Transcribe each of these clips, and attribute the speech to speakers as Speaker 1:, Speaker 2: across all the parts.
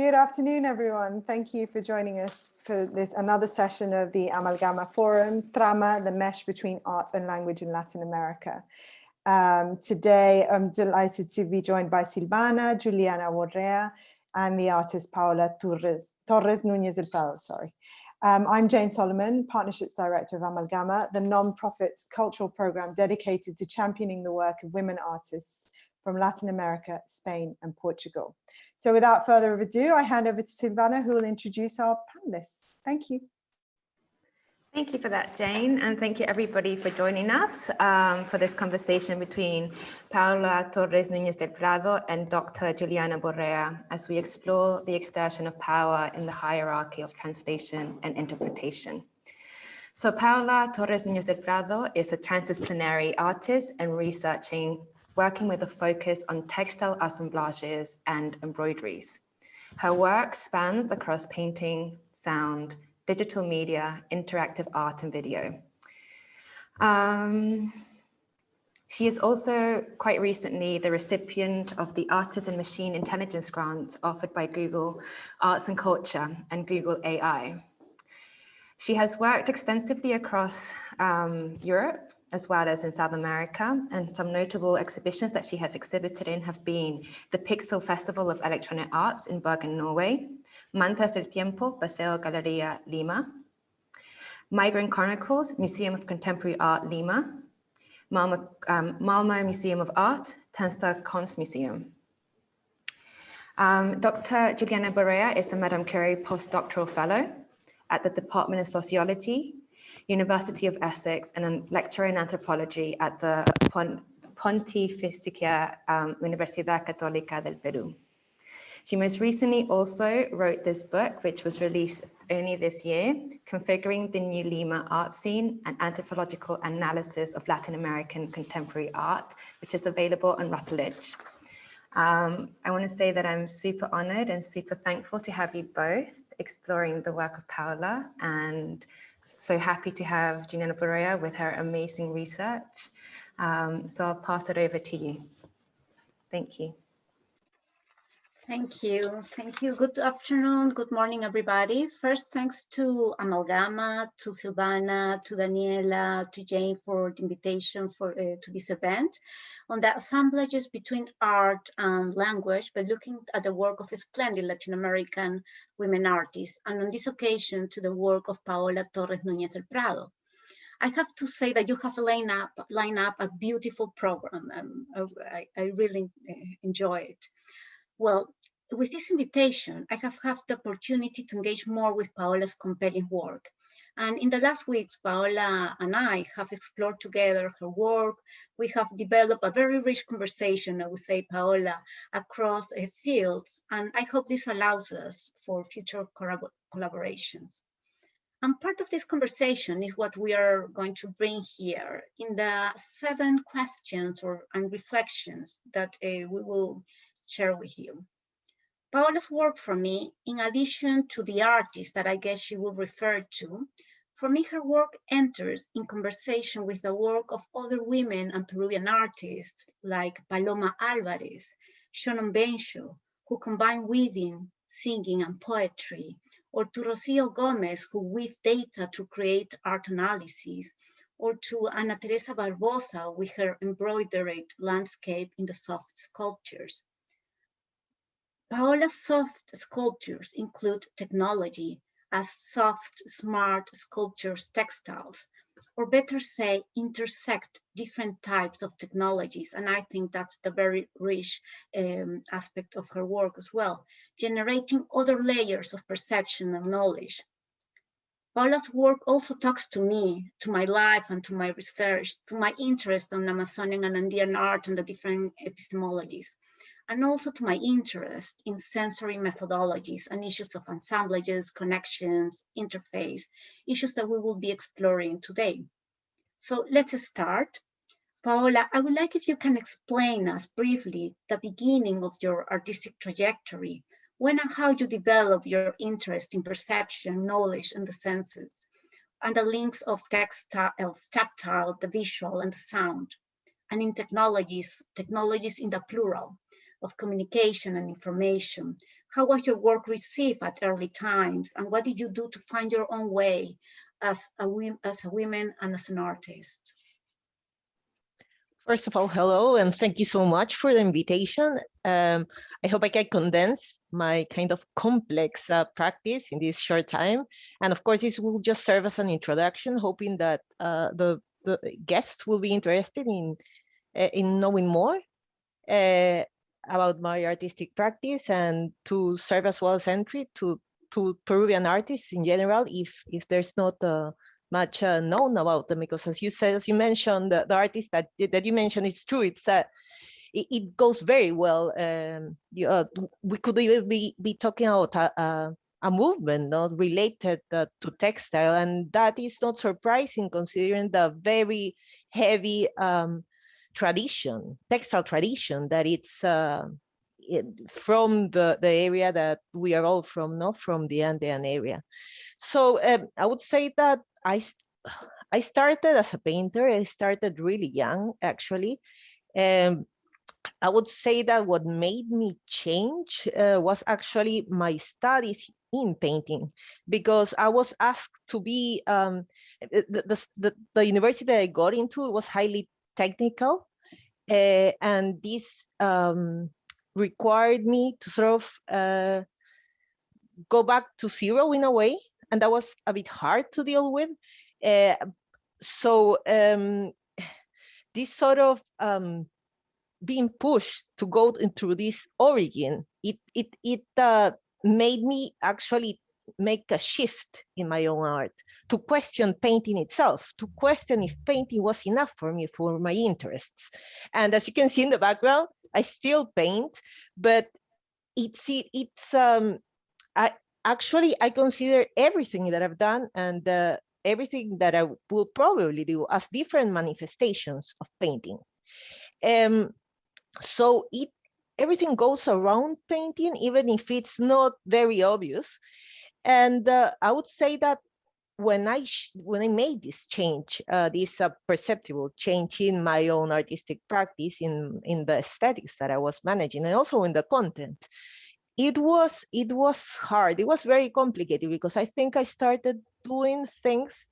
Speaker 1: Good afternoon, everyone. Thank you for joining us for this another session of the Amalgama Forum, TRAMA, the mesh between art and language in Latin America. Today, I'm delighted to be joined by Silvana, Juliana Borrea, and the artist Paola Torres Nunez del Prado, sorry. I'm Jane Solomon, Partnerships Director of Amalgama, the non-profit cultural program dedicated to championing the work of women artists from Latin America, Spain, and Portugal. So without further ado, I hand over to Silvana, who will introduce our panelists. Thank you.
Speaker 2: Thank you for that, Jane, and thank you everybody for joining us for this conversation between Paola Torres Nunez del Prado and Dr. Juliana Borrea as we explore the extension of power in the hierarchy of translation and interpretation. So Paola Torres Nunez del Prado is a transdisciplinary artist and working with a focus on textile assemblages and embroideries. Her work spans across painting, sound, digital media, interactive art, and video. She is also quite recently the recipient of the Artist and Machine Intelligence grants offered by Google Arts and Culture and Google AI. She has worked extensively across Europe, as well as in South America, and some notable exhibitions that she has exhibited in have been the Pixel Festival of Electronic Arts in Bergen, Norway, Mantras del Tiempo, Paseo Galería Lima, Migrant Chronicles, Museum of Contemporary Art Lima, Malmö Museum of Art, Tensta Konstmuseum. Dr. Juliana Borrea is a Madame Curie postdoctoral fellow at the Department of Sociology, University of Essex, and a lecturer in anthropology at the Pontificia Universidad Católica del Perú. She most recently also wrote this book, which was released only this year, Configuring the New Lima Art Scene, an anthropological analysis of Latin American contemporary art, which is available on Routledge. I want to say that I'm super honored and super thankful to have you both exploring the work of Paola, and so happy to have Juliana Borrea with her amazing research. So I'll pass it over to you. Thank you.
Speaker 3: Thank you. Thank you. Good afternoon. Good morning, everybody. First, thanks to Amalgama, to Silvana, to Daniela, to Jane for the invitation to this event on the assemblages between art and language by looking at the work of splendid Latin American women artists, and on this occasion to the work of Paola Torres Nunez del Prado. I have to say that you have lined up a beautiful program. I really enjoy it. Well, with this invitation, I have had the opportunity to engage more with Paola's compelling work. And in the last weeks, Paola and I have explored together her work. We have developed a very rich conversation, I would say, Paola, across fields. And I hope this allows us for future collaborations. And part of this conversation is what we are going to bring here in the 7 questions and reflections that we will share with you. Paola's work for me, in addition to the artist that I guess she will refer to, for me her work enters in conversation with the work of other women and Peruvian artists like Paloma Alvarez, Shonon Bencho, who combine weaving, singing, and poetry, or to Rocio Gomez, who weave data to create art analysis, or to Ana Teresa Barbosa with her embroidered landscape in the soft sculptures. Paola's soft sculptures include technology as soft, smart sculptures textiles, or better say, intersect different types of technologies. And I think that's the very rich aspect of her work as well, generating other layers of perception and knowledge. Paola's work also talks to me, to my life and to my research, to my interest in Amazonian and Andean art and the different epistemologies, and also to my interest in sensory methodologies and issues of assemblages, connections, interface, issues that we will be exploring today. So let's start. Paola, I would like if you can explain us briefly the beginning of your artistic trajectory, when and how you develop your interest in perception, knowledge, and the senses, and the links of tactile, the visual, and the sound, and in technologies in the plural, of communication and information, How was your work received at early times? And what did you do to find your own way as a woman and as an artist?
Speaker 4: First of all, hello, and thank you so much for the invitation. I hope I can condense my kind of complex practice in this short time. And of course, this will just serve as an introduction, hoping that the guests will be interested in knowing more about my artistic practice, and to serve as well as entry to Peruvian artists in general, if there's not much known about them, because as you mentioned, the artist that you mentioned, it's true. It goes very well. We could even be talking about a movement not related to textile, and that is not surprising considering the very heavy textile tradition that it's from the area that we are all from, not from the Andean area. So I would say that I started as a painter. I started really young, actually. I would say that what made me change was actually my studies in painting, because I was asked to be, the university that I got into was highly technical, and this required me to sort of go back to zero in a way, and that was a bit hard to deal with. So this sort of being pushed to go into this origin, it made me actually make a shift in my own art, to question painting itself, to question if painting was enough for me, for my interests. And as you can see in the background, I still paint, but I consider everything that I've done and everything that I will probably do as different manifestations of painting. So everything goes around painting, even if it's not very obvious. And I would say that when I made this change, this perceptible change in my own artistic practice, in the aesthetics that I was managing, and also in the content, it was hard. It was very complicated, because I think I started doing things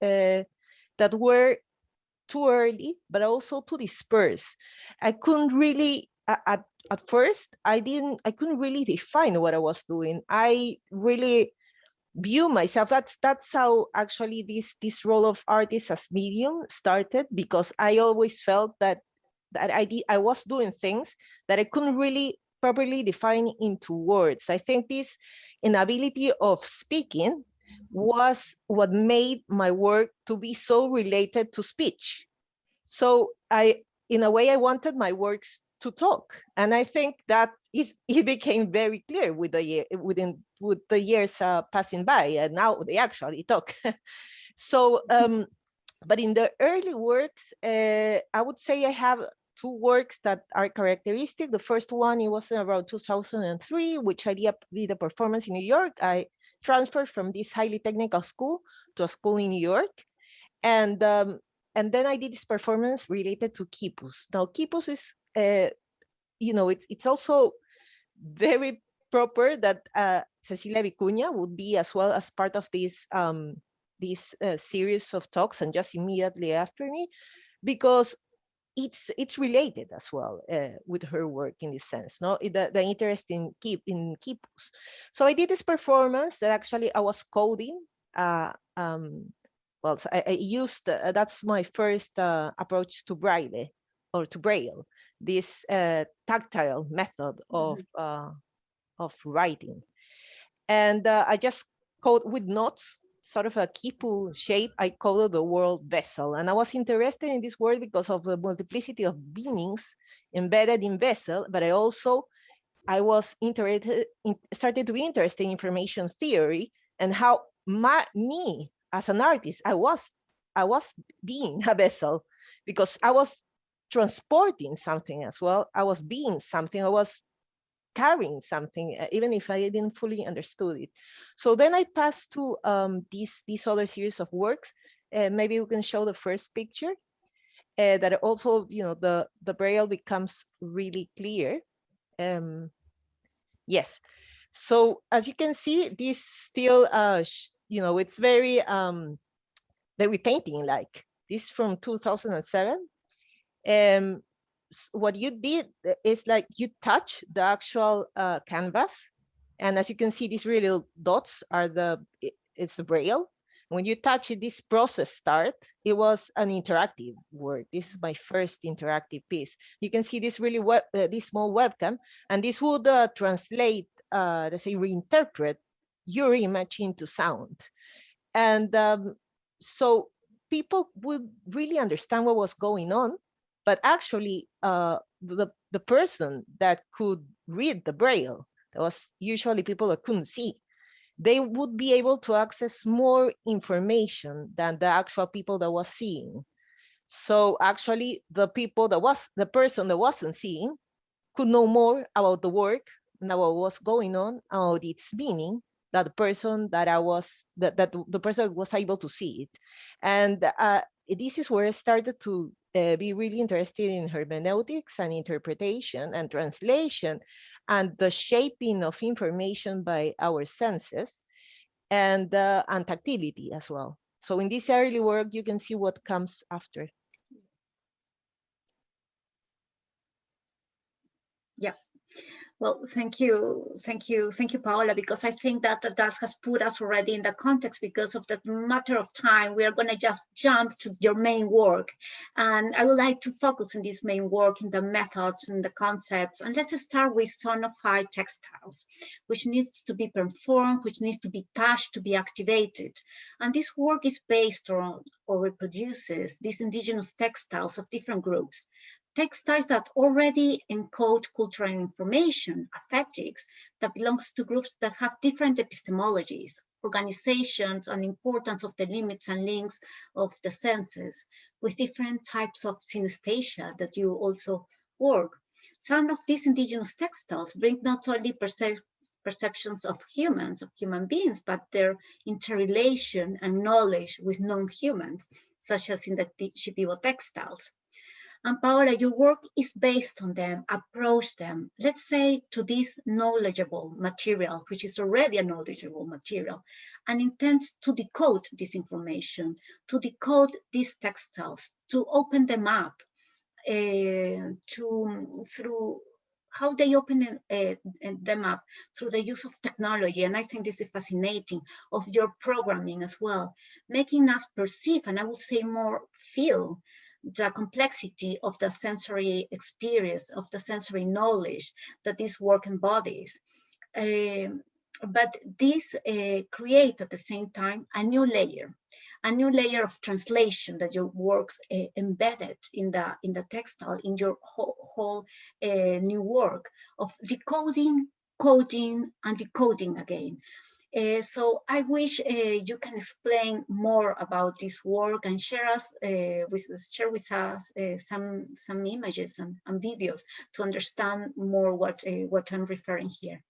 Speaker 4: that were too early, but also too dispersed. I couldn't really, at first, I couldn't really define what I was doing. I really view myself, that's how actually this role of artist as medium started, because I always felt that I was doing things that I couldn't really properly define into words. I think this inability of speaking was what made my work to be so related to speech. So in a way, I wanted my works to talk, and I think that it became very clear with the years passing by, and now they actually talk. So, but in the early works, I would say I have two works that are characteristic. The first one, it was around 2003, which I did a performance in New York. I transferred from this highly technical school to a school in New York, and then I did this performance related to quipus. Now, quipus is, it's also very proper that Cecilia Vicuña would be as well as part of this series of talks, and just immediately after me, because it's related as well with her work in this sense, no? The interest in quipus. So I did this performance that actually I was coding. Well, so I used, that's my first approach to Braille, or to Braille, this tactile method of writing. And I just code with knots, sort of a quipu shape. I coded the word vessel. And I was interested in this word because of the multiplicity of meanings embedded in vessel, but I was started to be interested in information theory, and how me as an artist, I was being a vessel, because I was transporting something as well. I was being something. I was carrying something, even if I didn't fully understood it. So then I passed to this other series of works. Maybe we can show the first picture. That also, the Braille becomes really clear. Yes. So as you can see, this still, it's very, very painting like. This from 2007. What you did is like you touch the actual canvas, and as you can see, these little dots are it's the braille. When you touch it, this process start. It was an interactive work. This is my first interactive piece. You can see this this small webcam, and this would translate, let's say, reinterpret your image into sound. And so people would really understand what was going on, but actually the person that could read the braille, that was usually people that couldn't see, they would be able to access more information than the actual people that was seeing. So actually the person that wasn't seeing could know more about the work and about what was going on, about its meaning, that the person that the person was able to see it. And this is where I started to be really interested in hermeneutics and interpretation and translation and the shaping of information by our senses and tactility as well. So in this early work, you can see what comes after.
Speaker 3: Yeah. Well, thank you, Paola, because I think that has put us already in the context. Because of that matter of time, we are going to just jump to your main work. And I would like to focus on this main work, in the methods and the concepts. And let's start with Sonified textiles, which needs to be performed, which needs to be touched, to be activated. And this work is based on or reproduces these indigenous textiles of different groups. Textiles that already encode cultural information, aesthetics, that belongs to groups that have different epistemologies, organizations, and importance of the limits and links of the senses, with different types of synesthesia that you also work. Some of these indigenous textiles bring not only perceptions of human beings, but their interrelation and knowledge with non-humans, such as in the Shipibo textiles. And Paola, your work is based on them, approach them, let's say, to this knowledgeable material, which is already a knowledgeable material, and intends to decode this information, to decode these textiles, to open them up through how they open them up through the use of technology. And I think this is fascinating, of your programming as well, making us perceive, and I would say more feel, the complexity of the sensory experience, of the sensory knowledge that this work embodies. But this creates at the same time a new layer of translation that your works embedded in the textile, in your whole new work of decoding, coding, and decoding again. So I wish you can explain more about this work and share with us some images and videos to understand more what I'm referring here.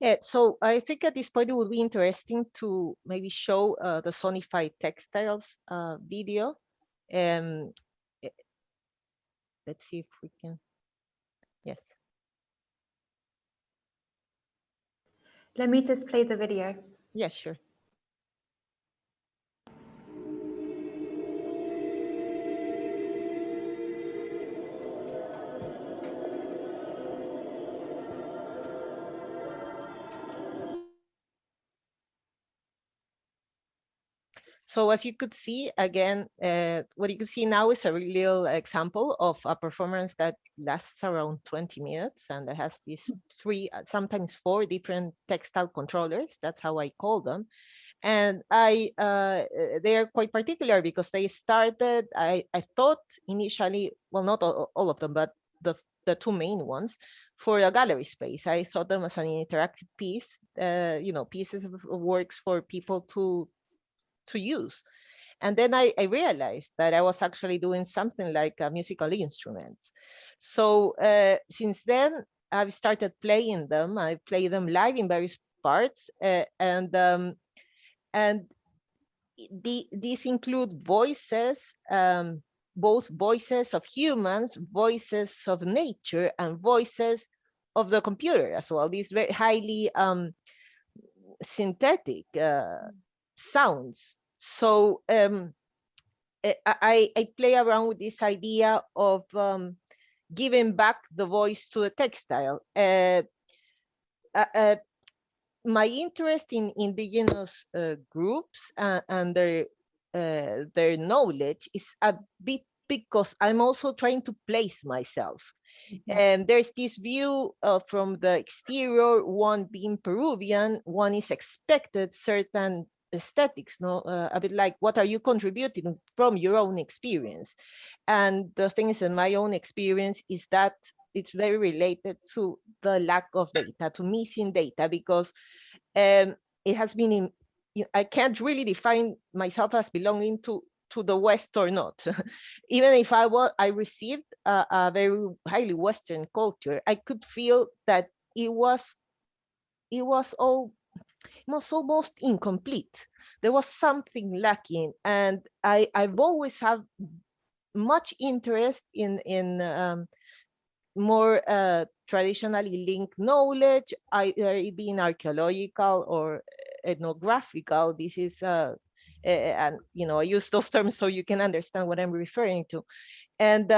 Speaker 4: Yeah, so I think at this point it would be interesting to maybe show the Sonified textiles video. Let's see if we can. Yes.
Speaker 2: Let me just play the video.
Speaker 4: Yes, sure. So as you could see, again, what you can see now is a real example of a performance that lasts around 20 minutes and that has these 3, sometimes 4 different textile controllers. That's how I call them. And they are quite particular because they started, I thought initially, well, not all of them, but the 2 main ones, for a gallery space. I thought them as an interactive piece, pieces of works for people to use. And then I realized that I was actually doing something like musical instruments. So since then, I've started playing them. I play them live in various parts, and these include voices, both voices of humans, voices of nature, and voices of the computer as well. These very highly synthetic sounds. So I play around with this idea of giving back the voice to a textile. My interest in indigenous groups and their knowledge is a bit because I'm also trying to place myself. And there's this view from the exterior, one being Peruvian, one is expected certain aesthetics, no? A bit like, what are you contributing from your own experience? And the thing is, in my own experience, is that it's very related to the lack of data, to missing data, because it has been in, I can't really define myself as belonging to the West or not. Even if I received a very highly Western culture, I could feel that it was almost incomplete. There was something lacking, and I've always had much interest in more traditionally linked knowledge, either it being archaeological or ethnographical. This is and I use those terms so you can understand what I'm referring to, and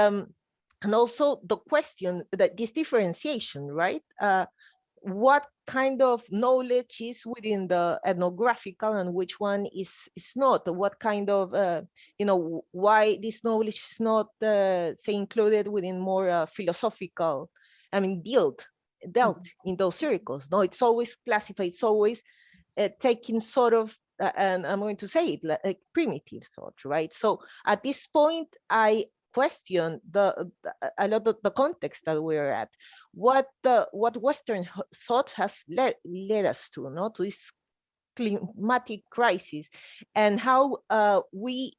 Speaker 4: also the question that this differentiation, right? What kind of knowledge is within the ethnographical and which one is not? What kind of why this knowledge is not say included within more philosophical, I mean, dealt in those circles? No, it's always classified, it's always taking sort of and I'm going to say it like primitive thought, right? So at this point I question a lot of the context that we're at, what Western thought has led us to, to this climatic crisis, and how we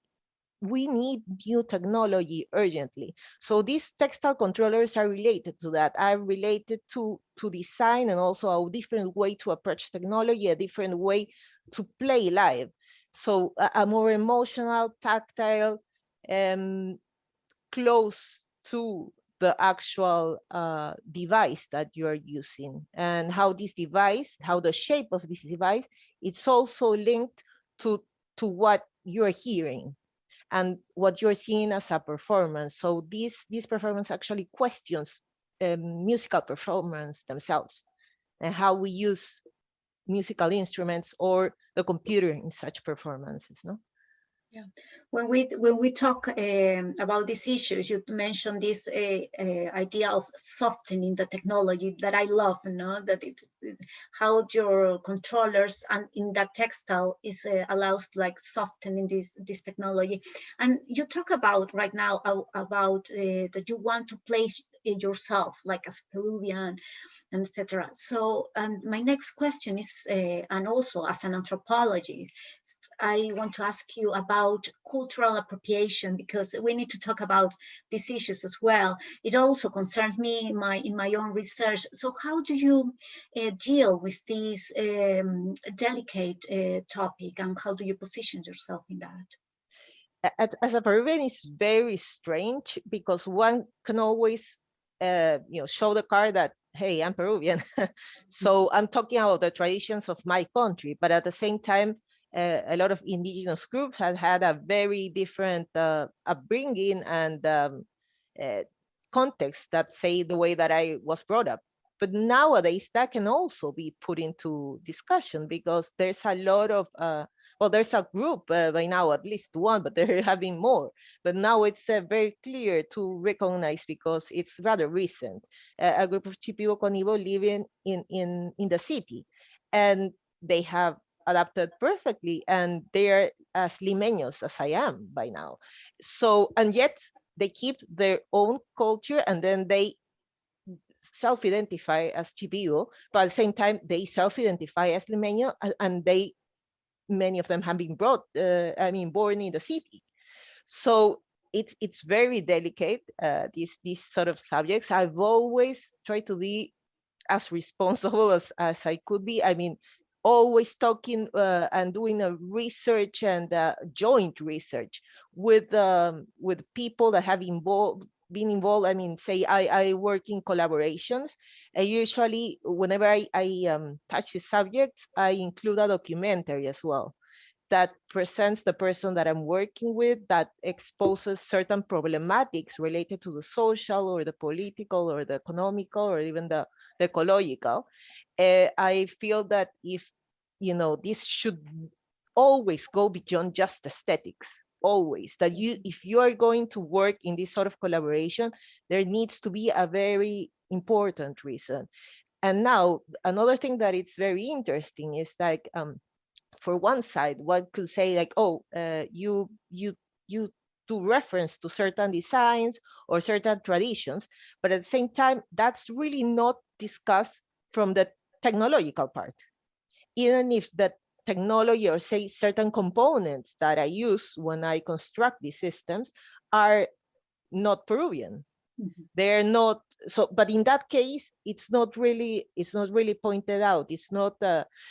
Speaker 4: need new technology urgently. So these textile controllers are related to that, are related to design, and also a different way to approach technology, a different way to play live. So a more emotional, tactile, close to the actual device that you're using, and how this device, how the shape of this device, it's also linked to what you're hearing and what you're seeing as a performance. So this performance actually questions musical performance themselves and how we use musical instruments or the computer in such performances, no?
Speaker 3: Yeah, when we talk about these issues, you mentioned this idea of softening the technology that I love. That how your controllers and in that textile is allows like softening this technology. And you talk about right now about that you want to place yourself like as Peruvian, and etc. So my next question is, and also as an anthropologist, I want to ask you about cultural appropriation, because we need to talk about these issues as well. It also concerns me in my own research. So how do you deal with this delicate topic, and how do you position yourself in that?
Speaker 4: As a Peruvian, it's very strange because one can always show the card that, hey, I'm Peruvian. So I'm talking about the traditions of my country, but at the same time, a lot of indigenous groups have had a very different upbringing and context that say the way that I was brought up. But nowadays that can also be put into discussion, because there's a lot of well, there's a group by now, at least one, but there have been more. But now it's very clear to recognize, because it's rather recent, a group of Chipibo Conibo living in the city, and they have adapted perfectly, and they're as limeños as I am by now. So, and yet they keep their own culture, and then they self-identify as Chipibo, but at the same time they self-identify as limeño, and many of them have been born in the city. So it's very delicate, these sort of subjects. I've always tried to be as responsible as I could be. I mean, always talking and doing a research and joint research with people that have been involved. I mean, say I work in collaborations. I usually, whenever I touch the subjects, I include a documentary as well that presents the person that I'm working with, that exposes certain problematics related to the social or the political or the economical or even the ecological. I feel that if, you know, this should always go beyond just aesthetics, always, that you, if you are going to work in this sort of collaboration, there needs to be a very important reason. And now another thing that it's very interesting is like, for one side, one could say like, oh, you do reference to certain designs or certain traditions, but at the same time, that's really not discussed from the technological part. Even if the technology or say certain components that I use when I construct these systems are not Peruvian. They're not, so, but in that case, it's not really pointed out. It's not,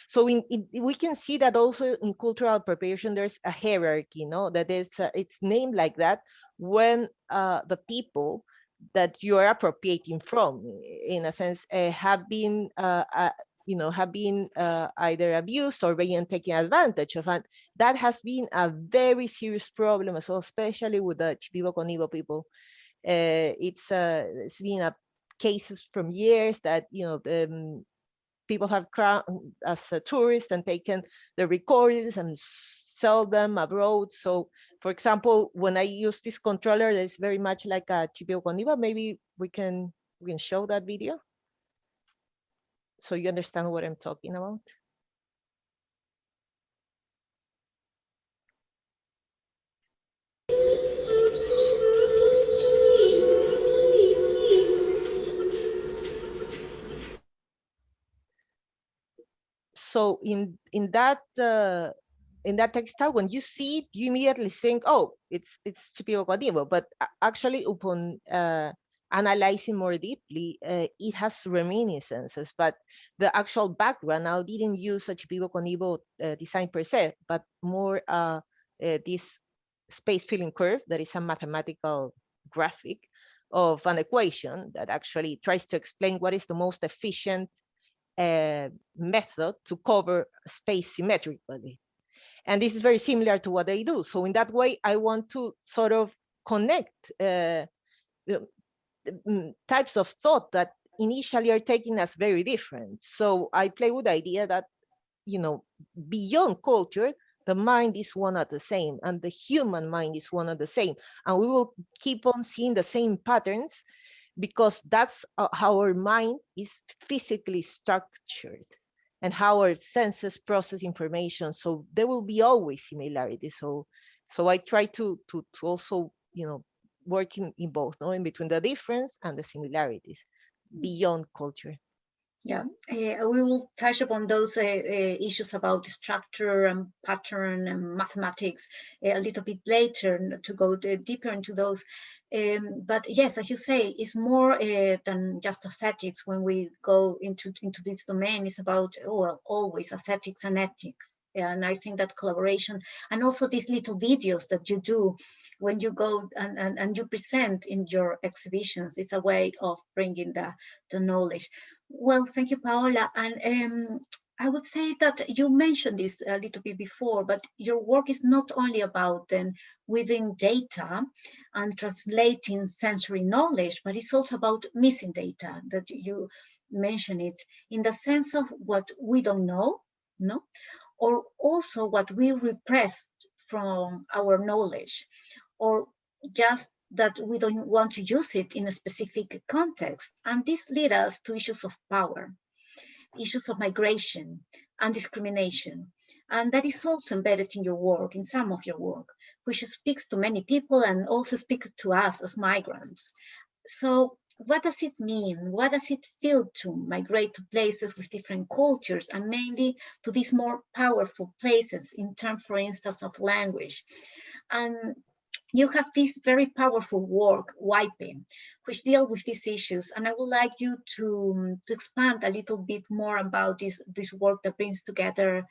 Speaker 4: so we can see that also in cultural appropriation, there's a hierarchy, no, that is, it's named like that when the people that you are appropriating from, in a sense, have been, you know, have been either abused or being taken advantage of. And that has been a very serious problem as well, especially with the Shipibo Conibo people. It's been cases from years that, you know, people have come as a tourist and taken the recordings and sell them abroad. So, for example, when I use this controller, it's very much like a Shipibo Conibo. Maybe we can show that video so you understand what I'm talking about. So in that textile, when you see it, you immediately think, oh, it's Shipibo Conibo. But actually, upon analyzing more deeply, it has reminiscences. But the actual background now didn't use a Shipibo Conibo design per se, but more this space filling curve that is a mathematical graphic of an equation that actually tries to explain what is the most efficient method to cover space symmetrically. And this is very similar to what they do. So in that way, I want to sort of connect types of thought that initially are taken as very different. So I play with the idea that, you know, beyond culture, the mind is one and the same, and the human mind is one and the same. And we will keep on seeing the same patterns because that's how our mind is physically structured and how our senses process information. So there will be always similarities. So I try to also, you know, work in both, no, in between the difference and the similarities beyond culture.
Speaker 3: Yeah, we will touch upon those issues about structure and pattern and mathematics a little bit later to go deeper into those. But yes, as you say, it's more than just aesthetics. When we go into this domain, it's about always aesthetics and ethics. And I think that collaboration and also these little videos that you do when you go and you present in your exhibitions, it's a way of bringing the knowledge. Well, thank you, Paola. And I would say that you mentioned this a little bit before, but your work is not only about then weaving data and translating sensory knowledge, but it's also about missing data that you mentioned it in the sense of what we don't know, no? Or also what we repressed from our knowledge, or just that we don't want to use it in a specific context. And this leads us to issues of power, issues of migration and discrimination. And that is also embedded in your work, in some of your work, which speaks to many people and also speaks to us as migrants. So what does it mean? What does it feel to migrate to places with different cultures and mainly to these more powerful places in terms, for instance, of language? And you have this very powerful work, Wiping, which deal with these issues. And I would like you to expand a little bit more about this work that brings together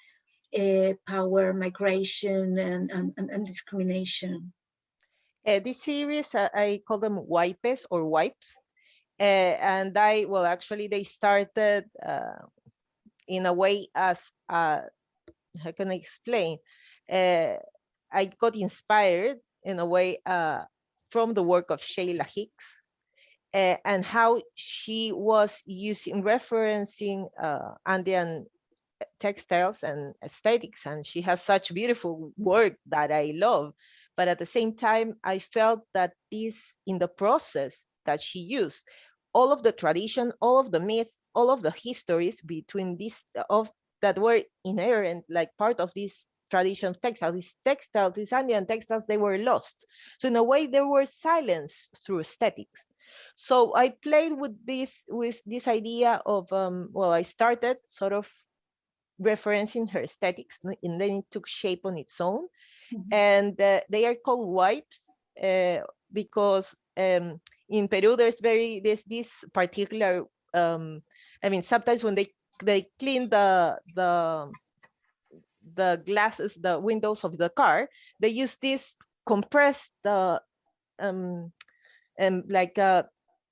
Speaker 3: power, migration, and discrimination.
Speaker 4: This series, I call them wipes or wipes. And actually they started in a way as, how can I explain? I got inspired in a way from the work of Sheila Hicks, and how she was referencing Andean textiles and aesthetics, and she has such beautiful work that I love. But at the same time, I felt that in the process that she used, all of the tradition, all of the myth, all of the histories between that were inherent, like part of this tradition of textiles, these Andean textiles, they were lost. So in a way, they were silenced through aesthetics. So I played with this idea of, I started sort of referencing her aesthetics, and then it took shape on its own. And they are called wipes because in Peru there's this particular, sometimes when they clean the glasses, the windows of the car, they use this compressed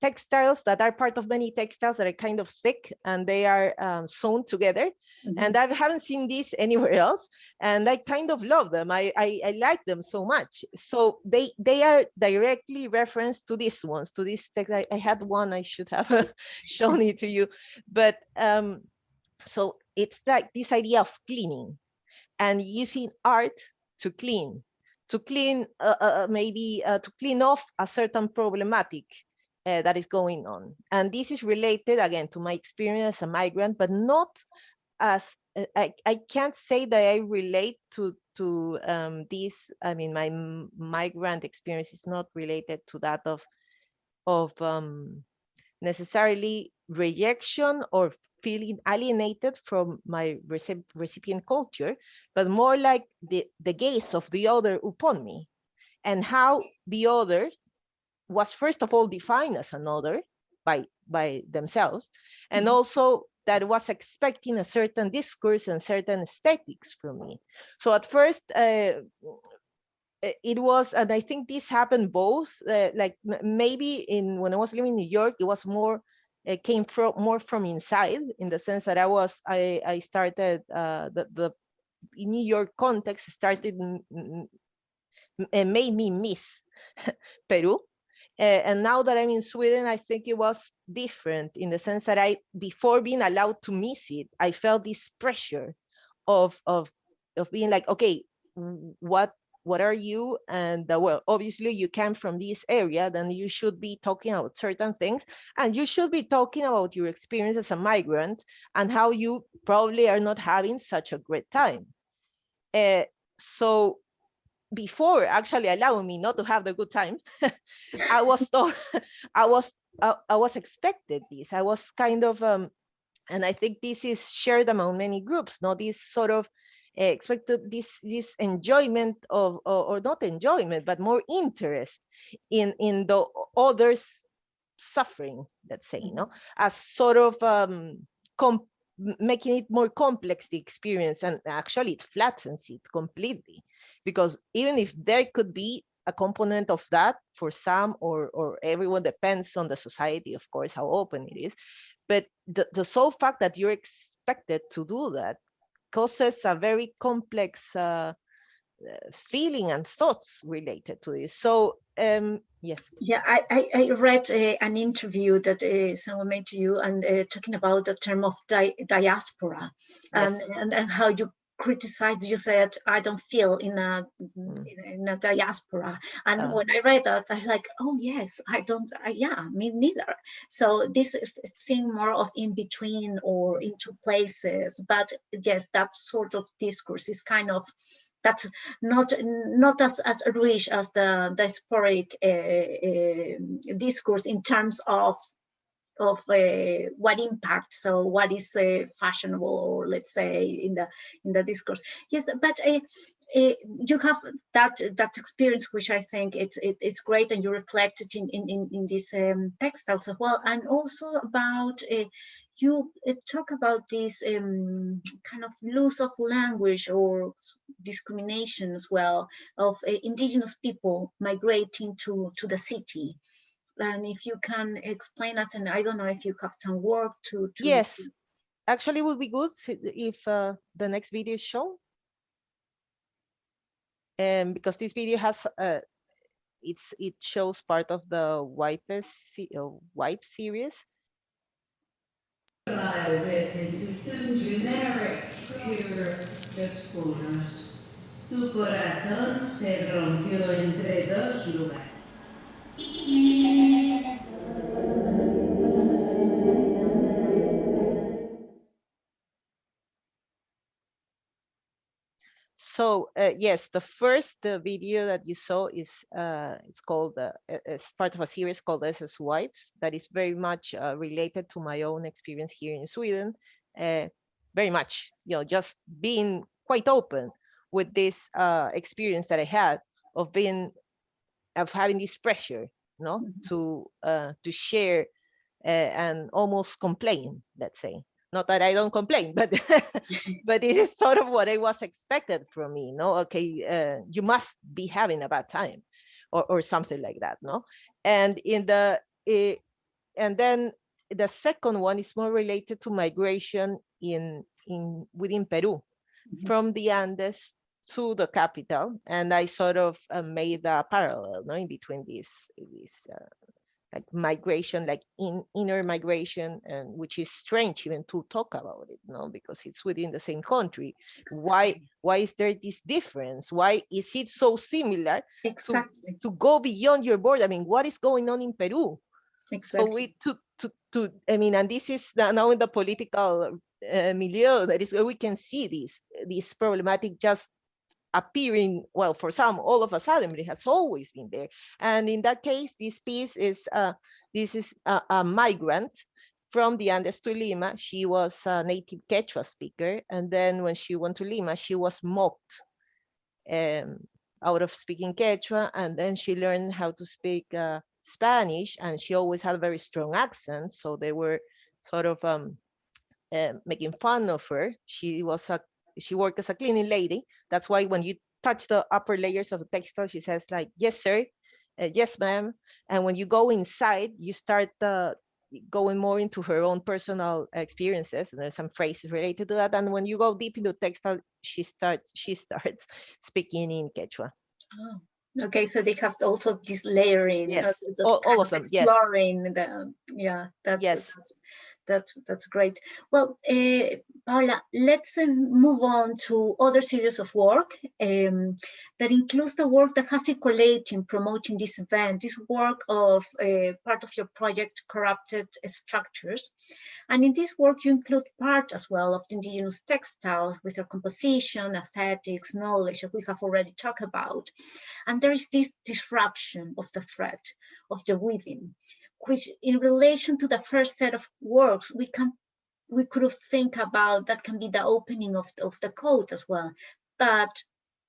Speaker 4: textiles that are part of many textiles that are kind of thick, and they are sewn together. And I haven't seen this anywhere else, and I kind of love them. I like them so much. So they are directly referenced to these ones, to this text. I had one, I should have shown it to you. But so it's like this idea of cleaning and using art to clean maybe to clean off a certain problematic that is going on. And this is related again to my experience as a migrant, but not as I can't say that I relate to this. I mean, my migrant experience is not related to that of necessarily rejection or feeling alienated from my recipient culture, but more like the gaze of the other upon me, and how the other was first of all defined as another by themselves, and also that was expecting a certain discourse and certain aesthetics from me. So at first it was, and I think this happened both, like maybe when I was living in New York, it was more, it came more from inside, in the sense that I started the New York context started and made me miss Peru. And now that I'm in Sweden, I think it was different, in the sense that before being allowed to miss it, I felt this pressure of being like, okay, what are you? And well, obviously you came from this area, then you should be talking about certain things, and you should be talking about your experience as a migrant and how you probably are not having such a great time. So before actually allowing me not to have the good time, I was told, I was expected this. I was kind of, and I think this is shared among many groups, not this sort of expected this enjoyment of, or not enjoyment, but more interest in the others' suffering, let's say, as sort of making it more complex, the experience, and actually it flattens it completely. Because even if there could be a component of that for some or everyone, depends on the society, of course, how open it is. But the sole fact that you're expected to do that causes a very complex feeling and thoughts related to this. So yes.
Speaker 3: Yeah, I read an interview that someone made to you, and talking about the term of diaspora,
Speaker 4: Yes.
Speaker 3: and how you criticized. You said, I don't feel in a diaspora, and when I read that, I was like, oh yes, I don't. Yeah, me neither. So this is thing more of in between or into places, but yes, that sort of discourse is kind of, that's not as rich as the diasporic discourse in terms of what impact, so what is fashionable, or let's say in the discourse. Yes, but you have that experience, which I think it's great, and you reflected in these textiles as well, and also about you talk about this kind of loss of language or discrimination as well of indigenous people migrating to the city. And if you can explain that, and I don't know if you have some work to
Speaker 4: Yes, actually it would be good if the next video is shown. Because this video has it shows part of the wipe series.
Speaker 5: Existen generic pure spooners. Tu corazón se rompió entre dos lugares.
Speaker 4: So yes, the first video that you saw is it's called it's part of a series called SS Wipes that is very much related to my own experience here in Sweden. Very much, you know, just being quite open with this experience that I had of having this pressure, you know, to share and almost complain, let's say. Not that I don't complain, but but it is sort of what I was expected from me. No, okay, you must be having a bad time, or something like that. No, and and then the second one is more related to migration within Peru, from the Andes to the capital, and I sort of made a parallel, no, in between these like migration, like inner migration, and which is strange even to talk about it, no, because it's within the same country. Exactly. Why is there this difference? Why is it so similar? Exactly. To go beyond your border? I mean, what is going on in Peru? Exactly. So we to I mean, and this is now in the political milieu, that is where we can see this problematic just appearing, well, for some, all of a sudden, but it has always been there. And in that case, this piece is a migrant from the Andes to Lima. She was a native Quechua speaker, and then when she went to Lima, she was mocked out of speaking Quechua, and then she learned how to speak Spanish, and she always had a very strong accent, so they were sort of making fun of her. She worked as a cleaning lady. That's why when you touch the upper layers of the textile, she says like, yes, sir, yes, ma'am. And when you go inside, you start going more into her own personal experiences. And there's some phrases related to that. And when you go deep into textile, she starts speaking in Quechua.
Speaker 3: Oh. Okay, so they have also this layering.
Speaker 4: Yes, all of them.
Speaker 3: Exploring, yes. That's great. Well, Paola, let's move on to other series of work that includes the work that has circulated promoting this event, this work of part of your project, Corrupted Structures. And in this work, you include part as well of the indigenous textiles with their composition, aesthetics, knowledge that we have already talked about. And there is this disruption of the thread of the weaving, which in relation to the first set of works, we could think about that can be the opening of the code as well. But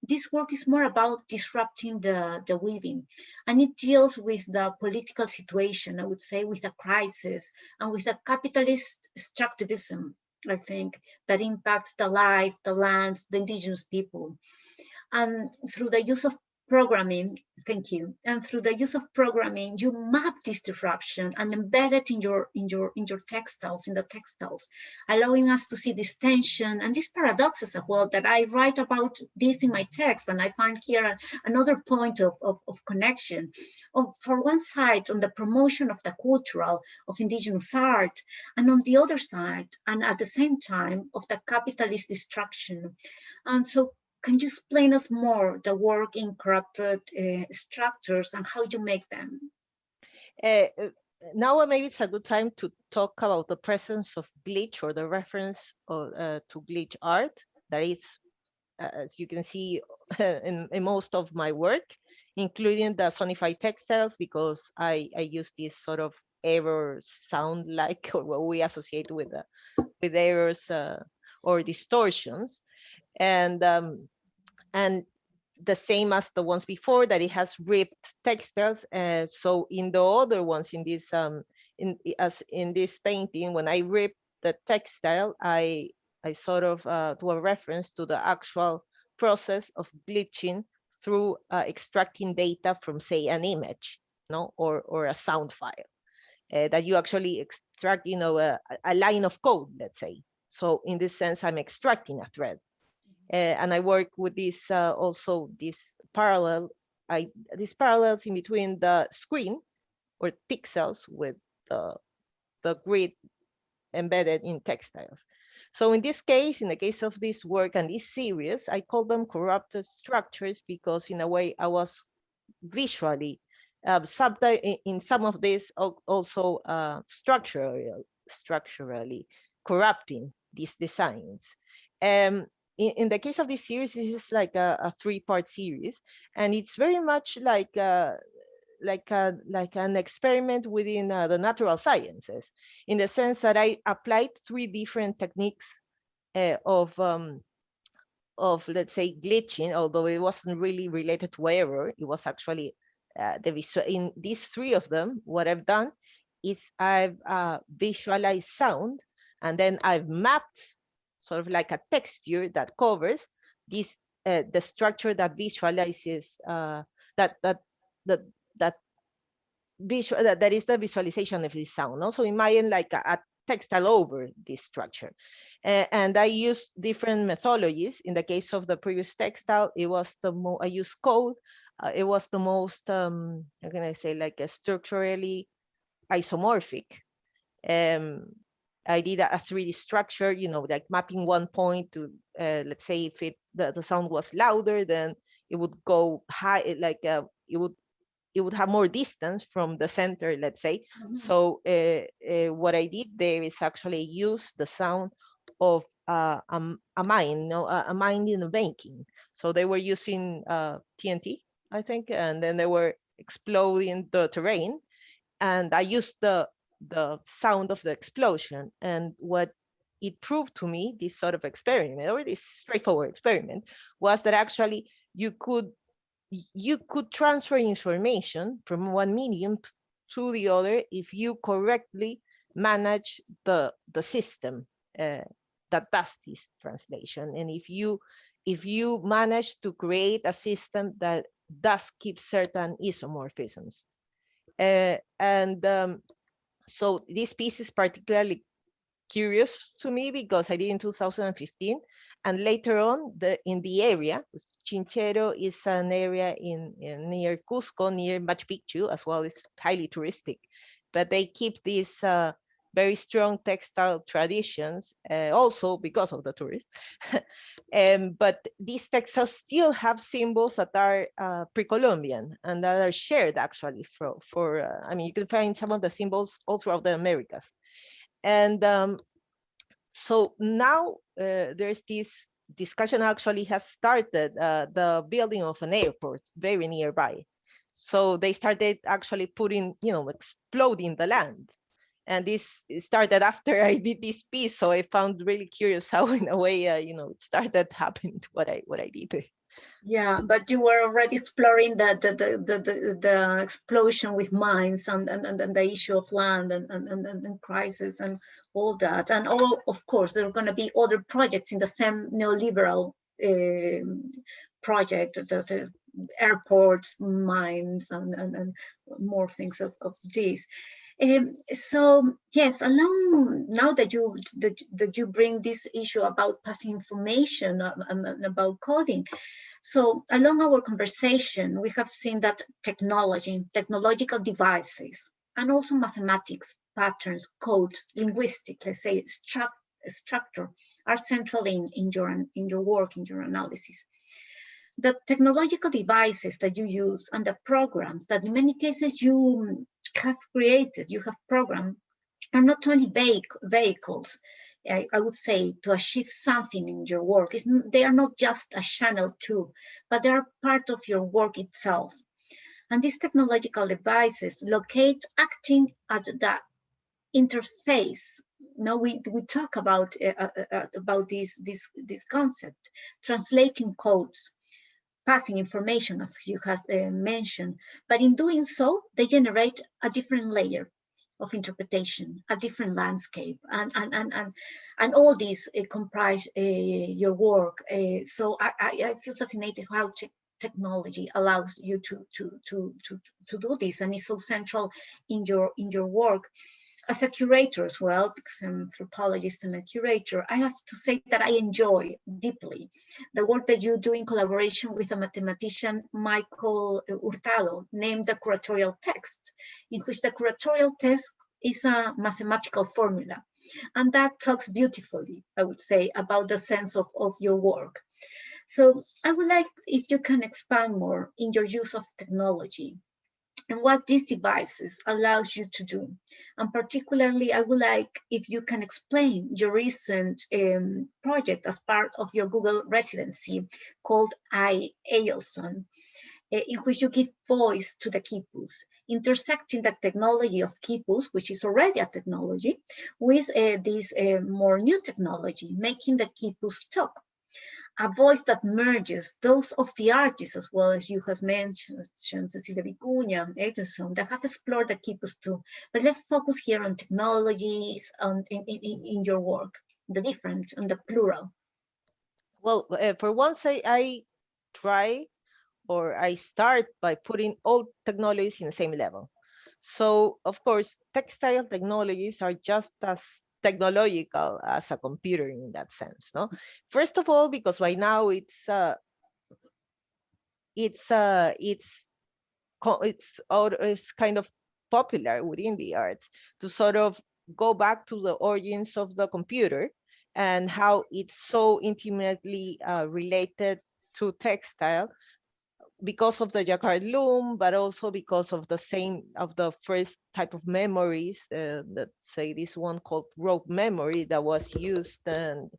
Speaker 3: this work is more about disrupting the weaving, and it deals with the political situation, I would say, with a crisis and with a capitalist extractivism, I think, that impacts the life, the lands, the indigenous people. And through the use of programming, thank you. And through the use of programming, you map this disruption and embed it in your textiles, in the textiles, allowing us to see this tension and these paradoxes as well that I write about this in my text. And I find here another point of connection. For one side, on the promotion of the cultural, of indigenous art, and on the other side, and at the same time, of the capitalist destruction. And so can you explain us more the work in corrupted structures and how you make them?
Speaker 4: Now maybe it's a good time to talk about the presence of glitch, or the reference to glitch art that is, as you can see, in most of my work, including the Sonified textiles, because I use this sort of error sound like, or what we associate with errors or distortions. And the same as the ones before, that it has ripped textiles. So in the other ones, in this in this painting, when I rip the textile, I sort of do a reference to the actual process of glitching through extracting data from, say, an image, no, or a sound file that you actually extract, you know, a line of code, let's say. So in this sense, I'm extracting a thread. And I work with this also this these parallels in between the screen or pixels with the grid embedded in textiles. So in this case, in the case of this work and this series, I call them corrupted structures because in a way I was visually, in some of this also structurally corrupting these designs. In the case of this series, this is like a 3-part series, and it's very much like an experiment within the natural sciences, in the sense that I applied 3 different techniques of let's say glitching, although it wasn't really related to error. It was actually in these 3 of them. What I've done is I've visualized sound, and then I've mapped sort of like a texture that covers this the structure that visualizes that is the visualization of this sound. Also imagine like a textile over this structure. And I used different methodologies. In the case of the previous textile, it was I used code. It was the most, how can I say, like a structurally isomorphic. I did a 3D structure, you know, like mapping one point to, let's say if the sound was louder, then it would go high, like it would have more distance from the center, let's say. Mm-hmm. So what I did there is actually use the sound of a mine, a mine in the making. So they were using TNT, I think, and then they were exploding the terrain. And I used the sound of the explosion. And what it proved to me, this sort of experiment, or this straightforward experiment, was that actually you could transfer information from one medium to the other if you correctly manage the system that does this translation, and if you manage to create a system that does keep certain isomorphisms. So this piece is particularly curious to me because I did in 2015, and later on in the area, Chinchero is an area near Cusco, near Machu Picchu as well. It's highly touristic, but they keep these very strong textile traditions, also because of the tourists. But these textiles still have symbols that are pre-Columbian and that are shared actually I mean, you can find some of the symbols all throughout the Americas. And so now there's this discussion actually has started, the building of an airport very nearby. So they started actually putting, exploding the land. And this started after I did this piece. So I found really curious how in a way, it started happening to what I did.
Speaker 3: Yeah, but you were already exploring the explosion with mines and the issue of land and crisis and all that. And of course, there are going to be other projects in the same neoliberal project, the airports, mines, and more things of this. So yes, now that you bring this issue about passing information and about coding. So along our conversation, we have seen that technological devices, and also mathematics, patterns, codes, linguistic, let's say, structure, are central in your work, in your analysis. The technological devices that you use and the programs that in many cases you have created, you have programmed, are not only vehicles, I would say, to achieve something in your work. They are not just a channel tool, but they are part of your work itself. And these technological devices locate acting at the interface. Now we talk about this concept, translating codes, passing information, as you have mentioned, but in doing so, they generate a different layer of interpretation, a different landscape, and all these comprise your work. So I feel fascinated how technology allows you to do this, and is so central in your work. As a curator as well, because I'm an anthropologist and a curator, I have to say that I enjoy deeply the work that you do in collaboration with a mathematician, Michael Hurtado, named the curatorial text, in which the curatorial text is a mathematical formula. And that talks beautifully, I would say, about the sense of your work. So I would like if you can expand more in your use of technology and what these devices allows you to do. And particularly, I would like if you can explain your recent project as part of your Google residency called IALSON, in which you give voice to the quipus, intersecting the technology of quipus, which is already a technology, with this more new technology, making the quipus talk. A voice that merges those of the artists, as well as you have mentioned, Cecilia Vicuña, Edison, that have explored the quipus too. But let's focus here on technologies in your work, the different and the plural.
Speaker 4: Well, for once, I try or I start by putting all technologies in the same level. So, of course, textile technologies are just as technological as a computer in that sense, no? First of all, because by now it's kind of popular within the arts to sort of go back to the origins of the computer and how it's so intimately related to textile because of the jacquard loom, but also because of the first type of memories, that say this one called rope memory that was used in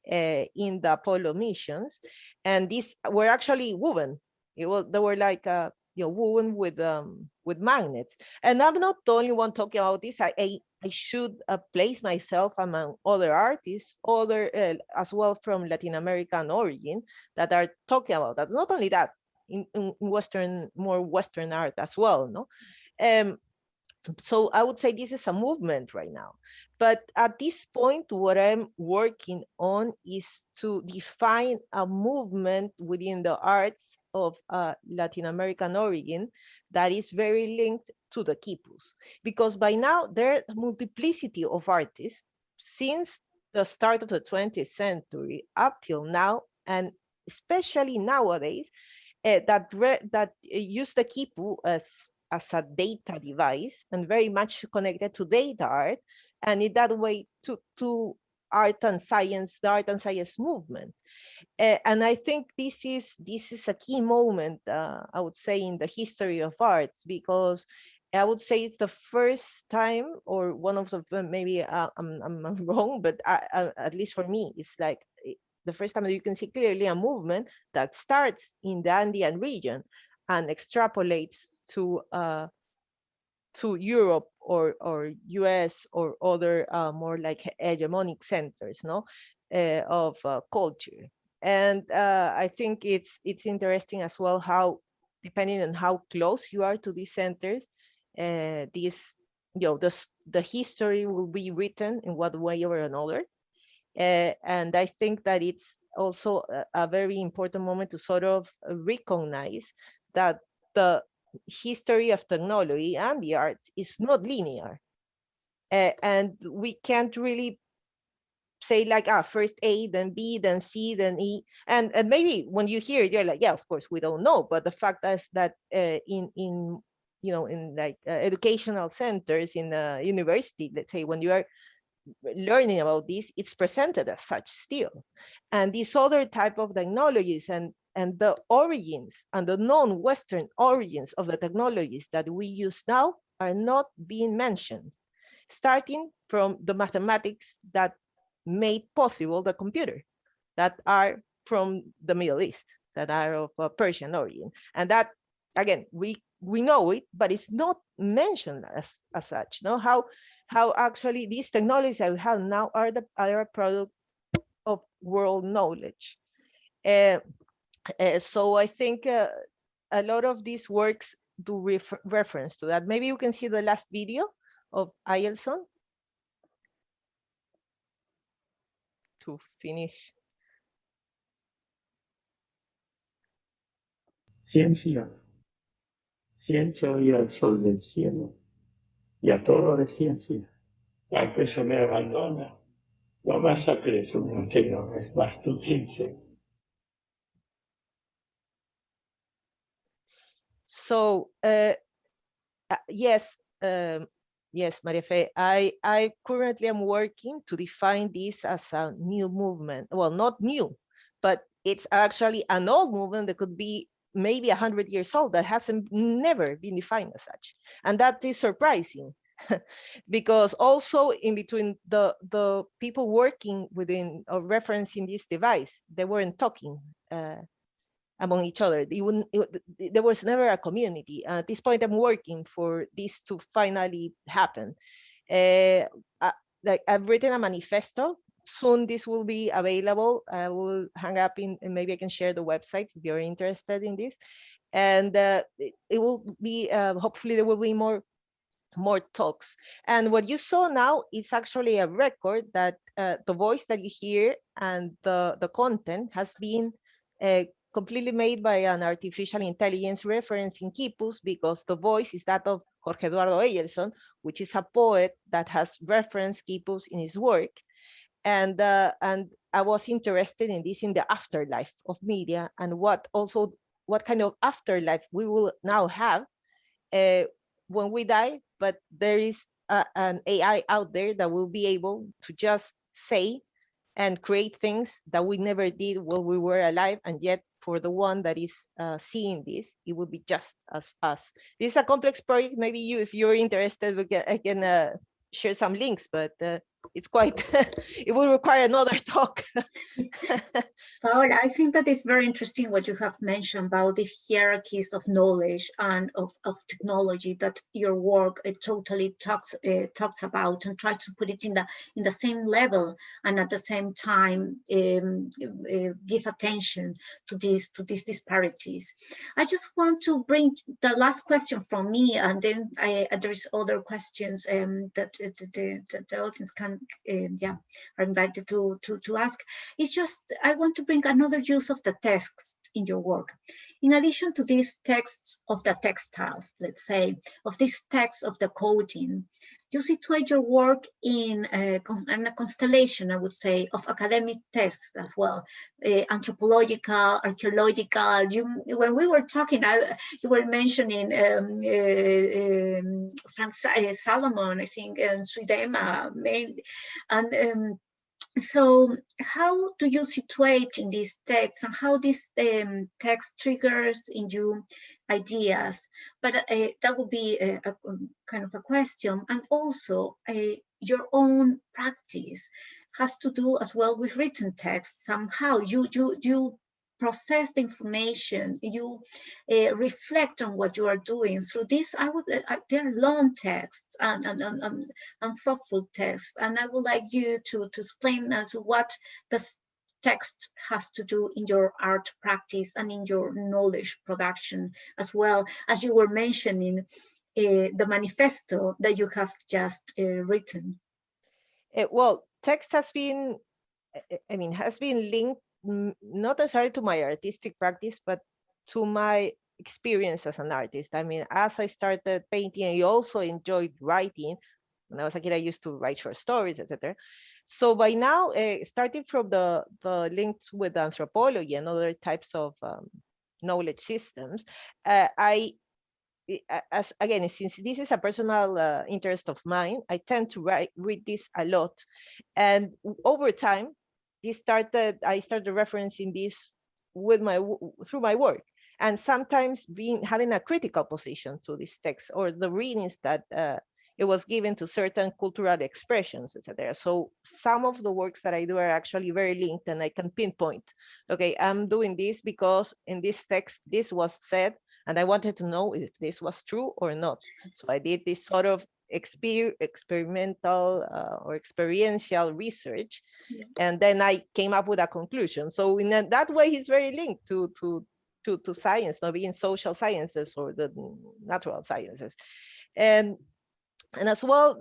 Speaker 4: the Apollo missions, and these were actually woven. They were like woven with magnets. And I'm not the only one talking about this. I should place myself among other artists, as well from Latin American origin, that are talking about that. Not only that, in more Western art as well, no? So I would say this is a movement right now. But at this point, what I'm working on is to define a movement within the arts of Latin American origin that is very linked to the quipus. Because by now, there's a multiplicity of artists since the start of the 20th century up till now, and especially nowadays, that use the quipu as a data device and very much connected to data art, and in that way to art and science, the art and science movement. And I think this is a key moment, I would say, in the history of arts, because I would say it's the first time, or one of the, maybe I'm wrong, but at least for me, it's like the first time that you can see clearly a movement that starts in the Andean region and extrapolates to Europe or US or other more like hegemonic centers, no, of culture. And I think it's interesting as well how, depending on how close you are to these centers, the history will be written in one way or another. And I think that it's also a very important moment to sort of recognize that the history of technology and the arts is not linear. And we can't really say like, first A, then B, then C, then E. And maybe when you hear it, you're like, yeah, of course, we don't know. But the fact is that in like educational centers in a university, let's say, when you are learning about this, it's presented as such still. And these other type of technologies and the origins and the non-Western origins of the technologies that we use now are not being mentioned, starting from the mathematics that made possible the computer, that are from the Middle East, that are of Persian origin. And that, again, we know it, but it's not mentioned as such. No, how actually these technologies that we have now are a product of world knowledge. So I think a lot of these works do reference to that. Maybe you can see the last video of Ailson to finish.
Speaker 6: Ciencia, ciencia oye al sol del cielo y a todo de ciencia, al que se me abandona, lo más aprecio que no es más tu ciencia.
Speaker 4: So yes, yes, Maria Fe, I currently am working to define this as a new movement. Well, not new, but it's actually an old movement that could be maybe 100 years old that hasn't never been defined as such. And that is surprising because also in between the people working within or referencing this device, they weren't talking among each other. There was never a community. At this point, I'm working for this to finally happen. Like I've written a manifesto. Soon this will be available. I will hang up and maybe I can share the website if you're interested in this. And it will be, hopefully there will be more talks. And what you saw now is actually a record that the voice that you hear and the content has been completely made by an artificial intelligence referencing quipus, because the voice is that of Jorge Eduardo Eyerson, which is a poet that has referenced quipus in his work. And I was interested in this in the afterlife of media, and what kind of afterlife we will now have when we die. But there is an AI out there that will be able to just say and create things that we never did while we were alive, and yet for the one that is seeing this, it will be just as us. This is a complex project. Maybe if you're interested, I can share some links, but it's quite, it will require another talk.
Speaker 3: Paola, I think that it's very interesting what you have mentioned about the hierarchies of knowledge and of technology that your work totally talks about, and tries to put it in the same level, and at the same time give attention to these disparities. I just want to bring the last question from me, and then there's other questions that the audience can are invited to ask. It's just, I want to bring another use of the text in your work. In addition to these texts of the textiles, let's say, of these texts of the coding, you situate your work in a constellation, I would say, of academic texts as well, anthropological, archaeological. When we were talking, you were mentioning Frank Salomon, I think, and Suidema mainly, and so how do you situate in these texts, and how this text triggers in you ideas? But that would be a kind of a question. And also your own practice has to do as well with written text. Somehow you process the information, you reflect on what you are doing through this. They're long texts and thoughtful texts, and I would like you to explain us what this text has to do in your art practice and in your knowledge production, as well as you were mentioning the manifesto that you have just written.
Speaker 4: Well, text has been, has been linked not necessarily to my artistic practice, but to my experience as an artist. I mean, as I started painting, I also enjoyed writing. When I was a kid, I used to write short stories, etc. So by now, starting from the links with anthropology and other types of knowledge systems, again, since this is a personal interest of mine, I tend to read this a lot. And over time, I started referencing this through my work, and sometimes having a critical position to this text or the readings that it was given to certain cultural expressions, etc. So some of the works that I do are actually very linked, and I can pinpoint, okay, I'm doing this because in this text this was said, and I wanted to know if this was true or not. So I did this sort of experimental or experiential research, and then I came up with a conclusion. So in that way, it's very linked to science, not being social sciences or the natural sciences. And And as well,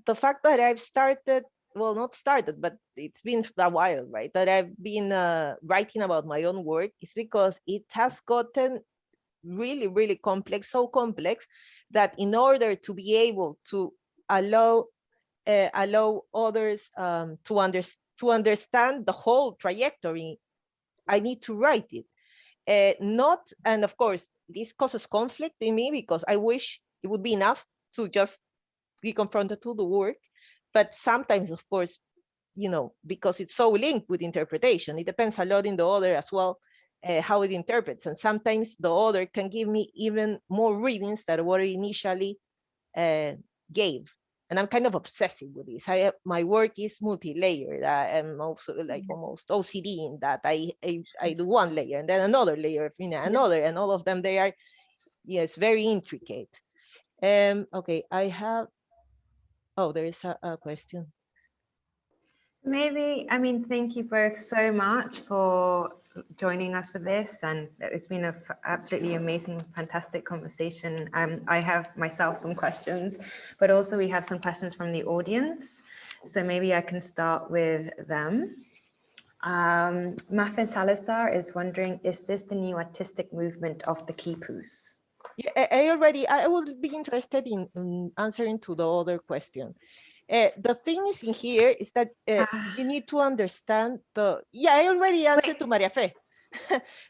Speaker 4: the fact that I've started, well, not started, but it's been a while, right? That I've been writing about my own work is because it has gotten really, really complex, so complex that in order to be able to allow others to understand the whole trajectory, I need to write it. And of course, this causes conflict in me because I wish it would be enough to just be confronted to the work. But sometimes, of course, because it's so linked with interpretation, it depends a lot in the author as well, how it interprets. And sometimes the author can give me even more readings than what I initially gave. And I'm kind of obsessive with this. My work is multi-layered. I am also like almost OCD in that I do one layer and then another layer, another, and all of them, they are, yes, very intricate. Okay, I have, oh, there is a question.
Speaker 2: Maybe, I mean, thank you both so much for joining us for this, and it's been an absolutely amazing, fantastic conversation. I have myself some questions, but also we have some questions from the audience. So maybe I can start with them. Mafen Salazar is wondering, is this the new artistic movement of the Quipus?
Speaker 4: Yeah, I would be interested in answering to the other question. The thing is in here is that you need to understand I already answered to Maria Fe.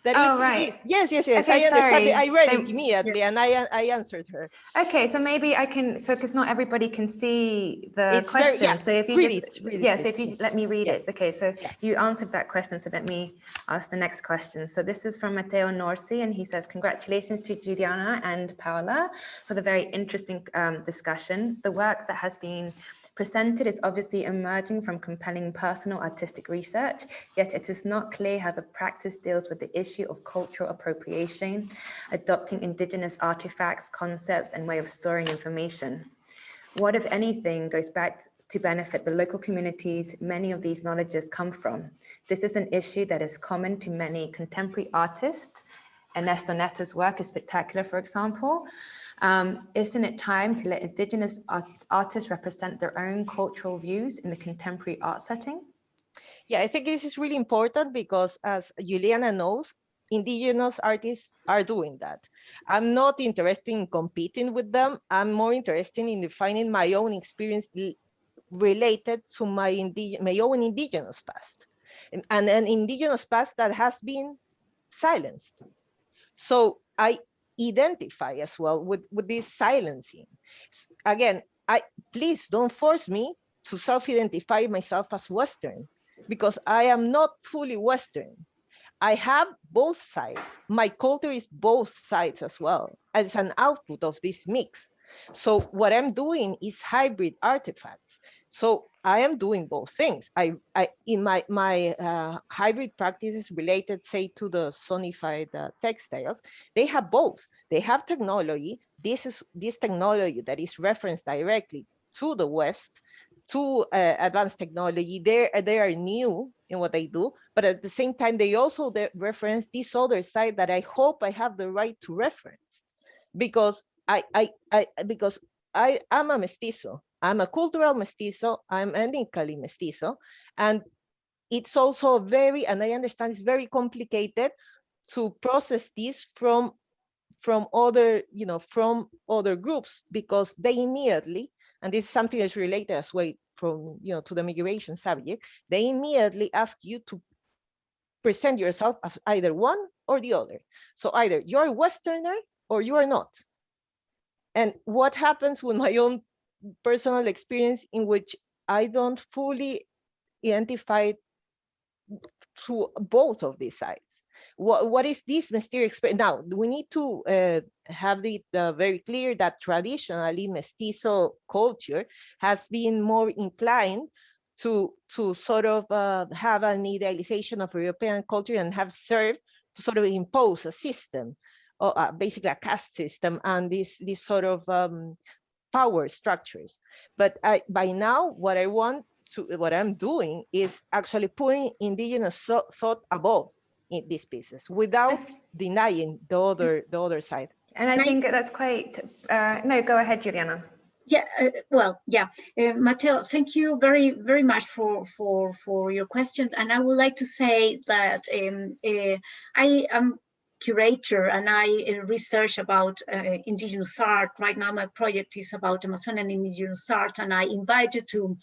Speaker 2: Right.
Speaker 4: Yes.
Speaker 2: Okay,
Speaker 4: I understand.
Speaker 2: sorry.
Speaker 4: I read it immediately, and I answered her.
Speaker 2: Okay, so maybe I can, because not everybody can see the question. So if you
Speaker 4: read it,
Speaker 2: if you let me read it. Okay, so
Speaker 4: yeah.
Speaker 2: You answered that question, so let me ask the next question. So this is from Matteo Norsi, and he says, congratulations to Juliana and Paola for the very interesting discussion. The work that has been presented is obviously emerging from compelling personal artistic research, yet it is not clear how the practice deals with the issue of cultural appropriation, adopting indigenous artifacts, concepts, and way of storing information. What, if anything, goes back to benefit the local communities many of these knowledges come from? This is an issue that is common to many contemporary artists. Ernesto Neta's work is spectacular, for example. Isn't it time to let indigenous artists represent their own cultural views in the contemporary art setting?
Speaker 4: Yeah, I think this is really important because, as Juliana knows, indigenous artists are doing that. I'm not interested in competing with them. I'm more interested in defining my own experience related to my own indigenous past, and an indigenous past that has been silenced. So I identify as well with this silencing. Again, please don't force me to self-identify myself as Western, because I am not fully Western. I have both sides. My culture is both sides as well, as an output of this mix. So what I'm doing is hybrid artifacts. So I am doing both things. In my hybrid practices related, say, to the Sonified textiles, they have both. They have technology. This technology that is referenced directly to the West, to advanced technology. They are new in what they do, but at the same time, they also reference this other side that I hope I have the right to reference, because because I'm a mestizo. I'm a cultural mestizo. I'm ethnically mestizo, and it's also and I understand it's very complicated to process this from other groups, because they immediately, and this is something that's related as well from to the migration subject, they immediately ask you to present yourself as either one or the other. So either you're a Westerner or you are not. And what happens with my own personal experience, in which I don't fully identify to both of these sides? What is this mysterious experience? Now, we need to have it very clear that traditionally mestizo culture has been more inclined to sort of have an idealization of European culture and have served to sort of impose a system, or basically a caste system, and these sort of power structures. But by now, what I'm doing is actually putting indigenous thought above in these pieces without denying the other side.
Speaker 2: And I think that's quite, no, go ahead, Juliana.
Speaker 3: Yeah, Mateo, thank you very much for your questions. And I would like to say that I am curator and I research about indigenous art. Right now my project is about Amazonian indigenous art, and I invite you to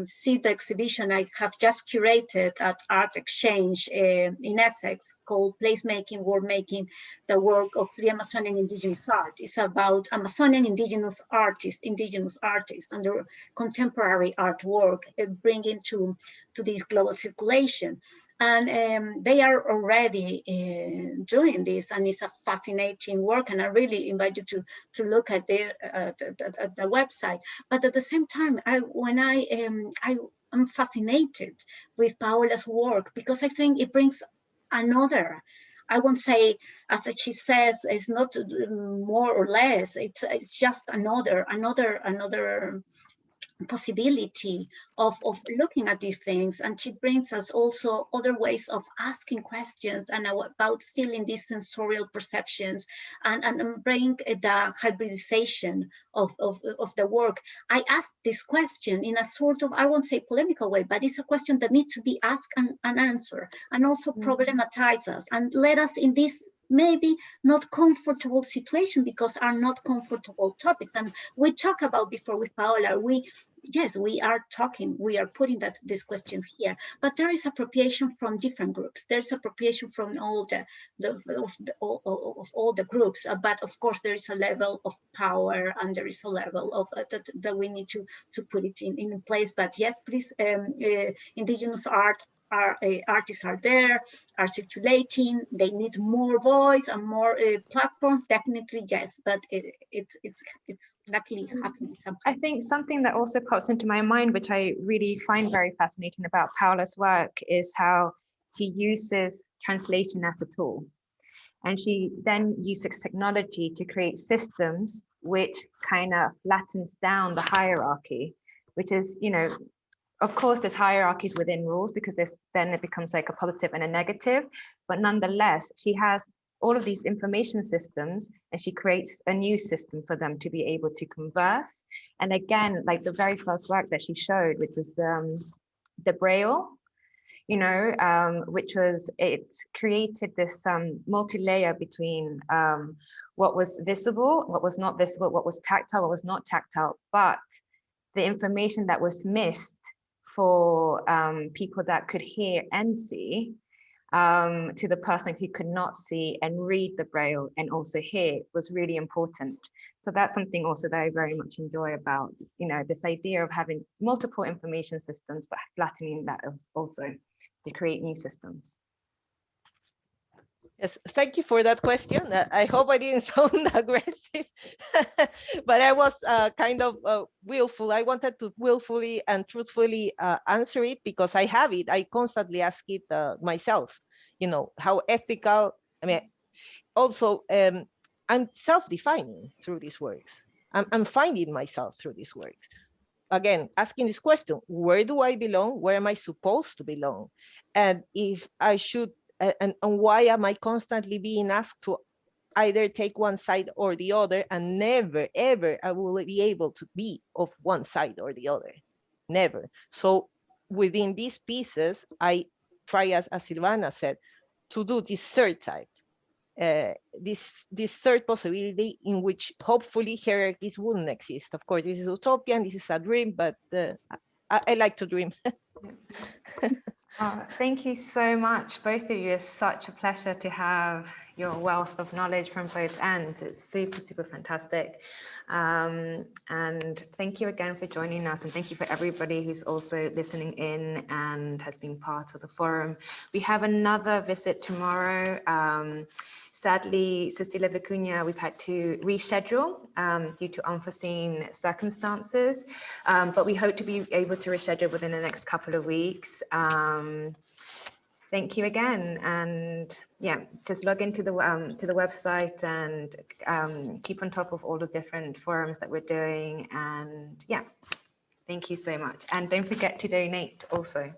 Speaker 3: see the exhibition I have just curated at Art Exchange in Essex, called Placemaking, Worldmaking, the work of 3 Amazonian indigenous art. It's about Amazonian indigenous artists and their contemporary artwork, bringing to this global circulation. And they are already doing this, and it's a fascinating work, and I really invite you to look at the website. But at the same time, I'm fascinated with Paola's work, because I think it brings another, I won't say, as she says, it's not more or less, it's just another possibility of looking at these things. And she brings us also other ways of asking questions and about feeling these sensorial perceptions, and bring the hybridization of the work. I asked this question in a sort of, I won't say polemical way, but it's a question that needs to be asked and answered, and also problematize us and let us in this maybe not comfortable situation, because are not comfortable topics. And we talked about before with Paola, yes, we are putting these questions here, but there is appropriation from different groups. There's appropriation from all the groups, but of course there is a level of power, and there is a level of that we need to put it in place. But yes, please, indigenous artists are there, are circulating. They need more voice and more platforms, definitely, yes, but it's luckily happening somehow.
Speaker 2: I think something that also pops into my mind, which I really find very fascinating about Paola's work, is how she uses translation as a tool. And she then uses technology to create systems which kind of flattens down the hierarchy, which is, you know, of course, there's hierarchies within rules, because then it becomes like a positive and a negative. But nonetheless, she has all of these information systems, and she creates a new system for them to be able to converse. And again, like the very first work that she showed, which was the Braille, you know, which was, it created this multi-layer between what was visible, what was not visible, what was tactile, what was not tactile, but the information that was missed for people that could hear and see, to the person who could not see and read the Braille and also hear, was really important. So that's something also that I very much enjoy about, you know, this idea of having multiple information systems, but flattening that also to create new systems.
Speaker 4: Yes, thank you for that question. I hope I didn't sound aggressive, but I was kind of willful. I wanted to willfully and truthfully answer it, because I have it. I constantly ask it myself, you know, how ethical. I mean, also, I'm self-defining through these works. I'm finding myself through these works. Again, asking this question, where do I belong? Where am I supposed to belong? And if I should, and why am I constantly being asked to either take one side or the other, and never, ever I will be able to be of one side or the other, never. So within these pieces, I try, as Silvana said, to do this third type. This third possibility in which hopefully hierarchies wouldn't exist. Of course, this is utopian, this is a dream, but I like to dream.
Speaker 2: Thank you so much, both of you. It's such a pleasure to have your wealth of knowledge from both ends. It's super, super fantastic. And thank you again for joining us. And thank you for everybody who's also listening in and has been part of the forum. We have another visit tomorrow. Sadly, Cecilia Vicuña, we've had to reschedule due to unforeseen circumstances, but we hope to be able to reschedule within the next couple of weeks. Thank you again, and yeah, just log into the website and keep on top of all the different forums that we're doing. And yeah, thank you so much, and don't forget to donate also.